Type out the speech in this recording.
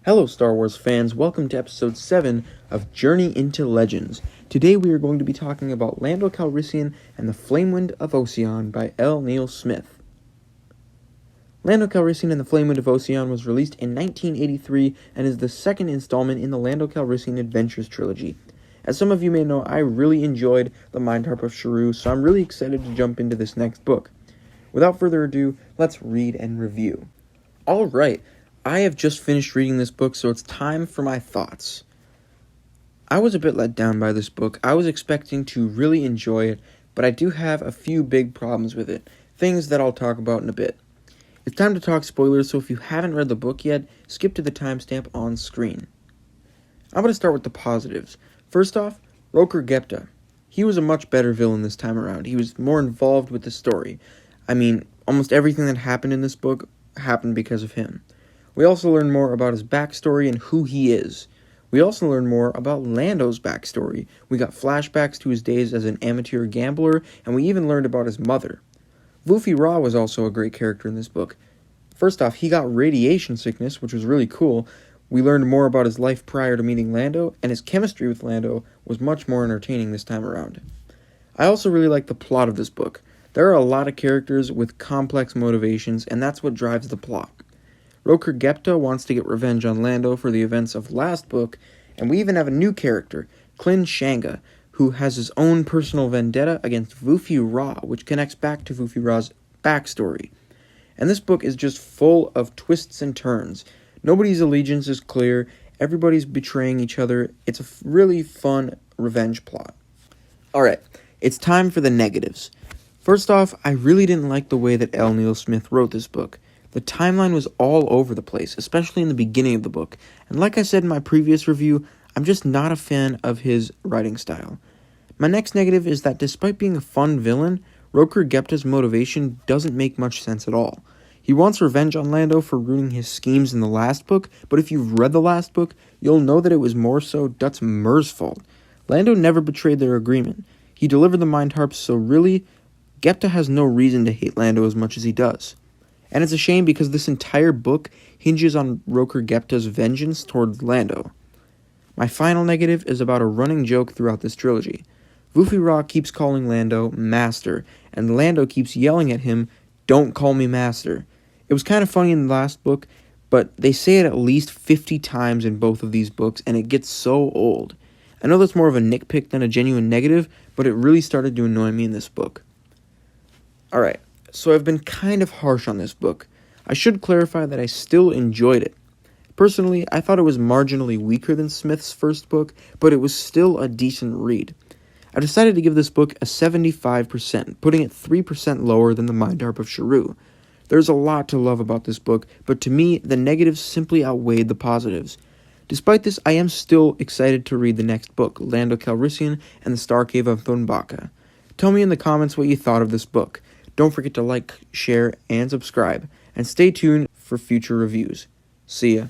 Hello Star Wars fans, welcome to episode 7 of Journey into Legends. Today we are going to be talking about Lando Calrissian and the Flamewind of Oseon by L. Neil Smith. Lando Calrissian and the Flamewind of Oseon was released in 1983 and is the second installment in the Lando Calrissian Adventures trilogy. As some of you may know, I really enjoyed The Mind Harp of Sharu, so I'm really excited to jump into this next book. Without further ado, let's read and review. Alright, I have just finished reading this book, so it's time for my thoughts. I was a bit let down by this book. I was expecting to really enjoy it, but I do have a few big problems with it, things that I'll talk about in a bit. It's time to talk spoilers, so if you haven't read the book yet, skip to the timestamp on screen. I'm going to start with the positives. First off, Roker Gepta. He was a much better villain this time around. He was more involved with the story. I mean, almost everything that happened in this book happened because of him. We also learn more about his backstory and who he is. We also learn more about Lando's backstory. We got flashbacks to his days as an amateur gambler, and we even learned about his mother. Vufi Ra was also a great character in this book. First off, he got radiation sickness, which was really cool. We learned more about his life prior to meeting Lando, and his chemistry with Lando was much more entertaining this time around. I also really like the plot of this book. There are a lot of characters with complex motivations, and that's what drives the plot. Roker Gepta wants to get revenge on Lando for the events of last book, and we even have a new character, Klin Shanga, who has his own personal vendetta against Vufi Ra, which connects back to Vufi Ra's backstory. And this book is just full of twists and turns. Nobody's allegiance is clear, everybody's betraying each other. It's a really fun revenge plot. Alright, it's time for the negatives. First off, I really didn't like the way that L. Neil Smith wrote this book. The timeline was all over the place, especially in the beginning of the book, and like I said in my previous review, I'm just not a fan of his writing style. My next negative is that despite being a fun villain, Roker Gepta's motivation doesn't make much sense at all. He wants revenge on Lando for ruining his schemes in the last book, but if you've read the last book, you'll know that it was more so Dutz Mur's fault. Lando never betrayed their agreement. He delivered the Mind Harps, so really, Gepta has no reason to hate Lando as much as he does. And it's a shame because this entire book hinges on Roker Gepta's vengeance toward Lando. My final negative is about a running joke throughout this trilogy. Vufi Ra keeps calling Lando Master, and Lando keeps yelling at him, "Don't call me Master." It was kind of funny in the last book, but they say it at least 50 times in both of these books, and it gets so old. I know that's more of a nitpick than a genuine negative, but it really started to annoy me in this book. Alright. So I've been kind of harsh on this book. I should clarify that I still enjoyed it. Personally, I thought it was marginally weaker than Smith's first book, but it was still a decent read. I decided to give this book a 75%, putting it 3% lower than The Mind Harp of Sharu. There's a lot to love about this book, but to me, the negatives simply outweighed the positives. Despite this, I am still excited to read the next book, Lando Calrissian and the Star Cave of Thunbaka. Tell me in the comments what you thought of this book. Don't forget to like, share, and subscribe, and stay tuned for future reviews. See ya.